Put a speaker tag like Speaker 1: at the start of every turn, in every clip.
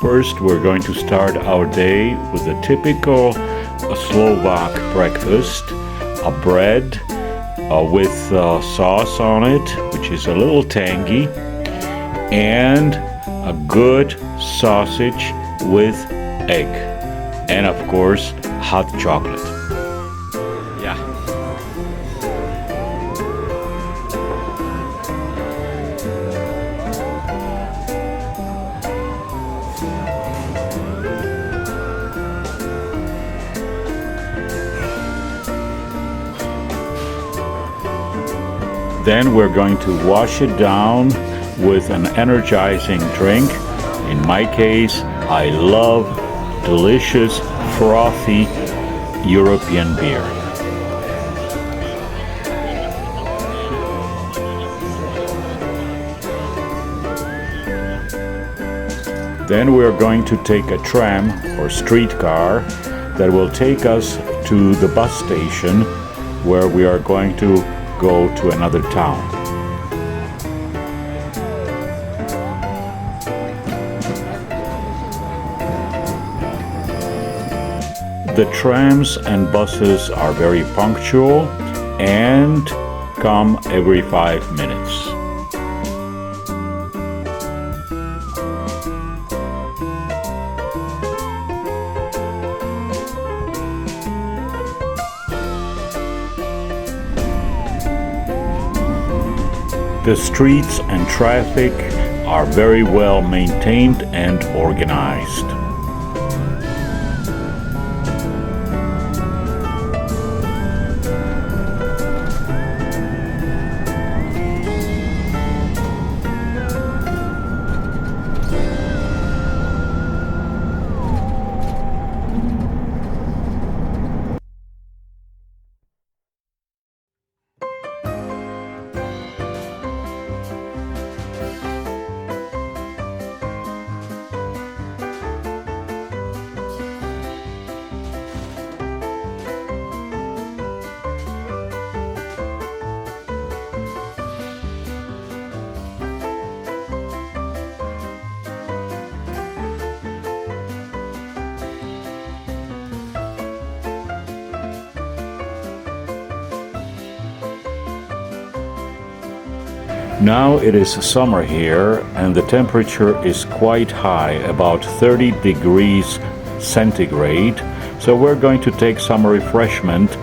Speaker 1: First, we're going to start our day with a typical Slovak breakfast, a bread with sauce on it, which is a little tangy, and a good sausage with egg, and of course, hot chocolate. Yeah. Then we're going to wash it down with an energizing drink. In my case, I love delicious, frothy European beer. Then we're going to take a tram or streetcar that will take us to the bus station where we are going to go to another town. The trams and buses are very punctual and come every 5 minutes. The streets and traffic are very well maintained and organized. Now it is summer here and the temperature is quite high, about 30 degrees centigrade. So we're going to take some refreshment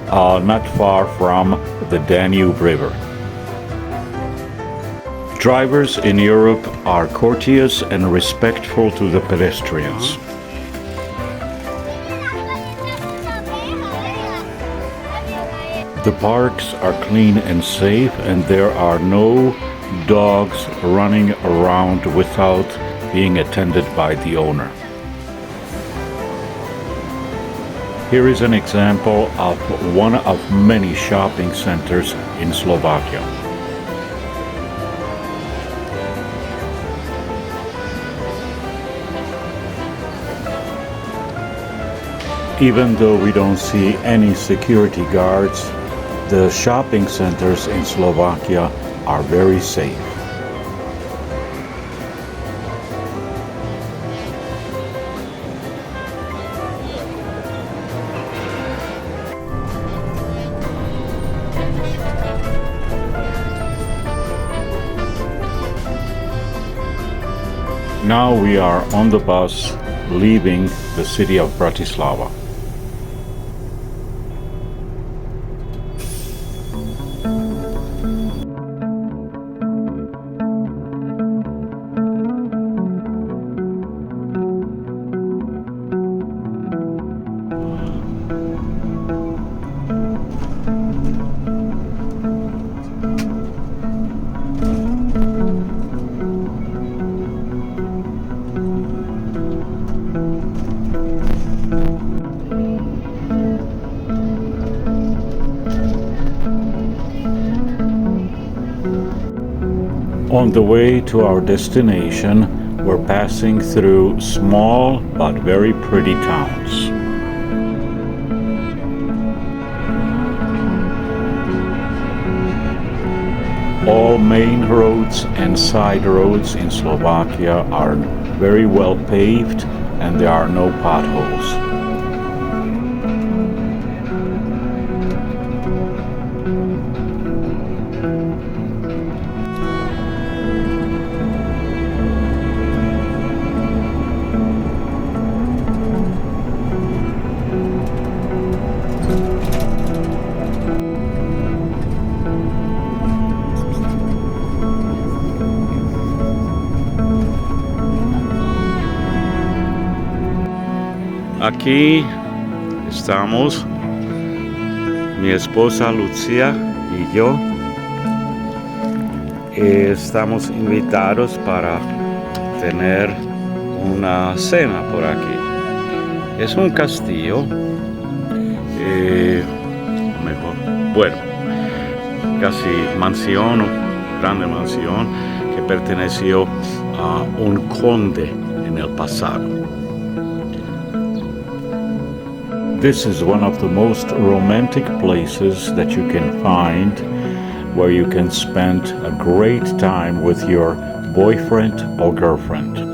Speaker 1: not far from the Danube River. Drivers in Europe are courteous and respectful to the pedestrians. The parks are clean and safe, and there are no dogs running around without being attended by the owner. Here is an example of one of many shopping centers in Slovakia. Even though we don't see any security guards, the shopping centers in Slovakia are very safe. Now we are on the bus leaving the city of Bratislava. On the way to our destination, we're passing through small but very pretty towns. All main roads and side roads in Slovakia are very well paved and there are no potholes. Aquí estamos, mi esposa Lucía y yo. Estamos invitados para tener una cena por aquí. Es un castillo, bueno, casi mansión, grande mansión, que perteneció a un conde en el pasado. This is one of the most romantic places that you can find, where you can spend a great time with your boyfriend or girlfriend.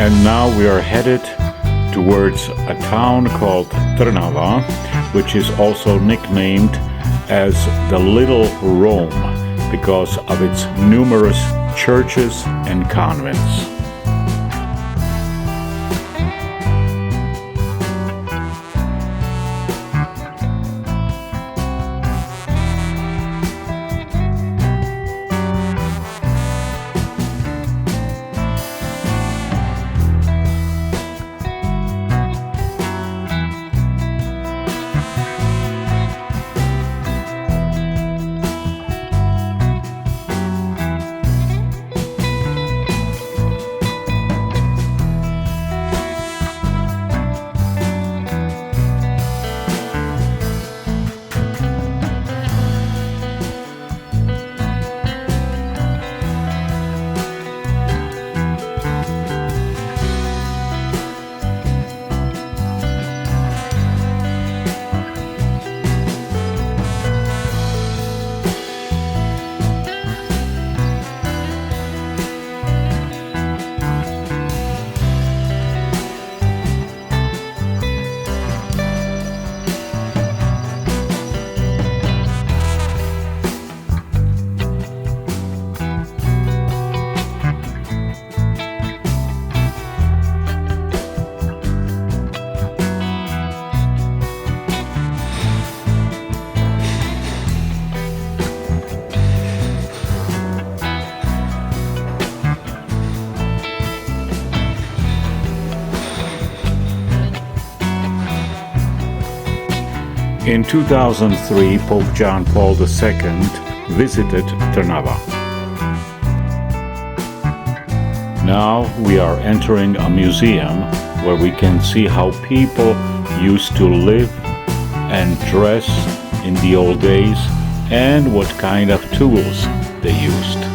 Speaker 1: And now we are headed towards a town called Trnava, which is also nicknamed as the Little Rome because of its numerous churches and convents. In 2003, Pope John Paul II visited Trnava. Now we are entering a museum where we can see how people used to live and dress in the old days and what kind of tools they used.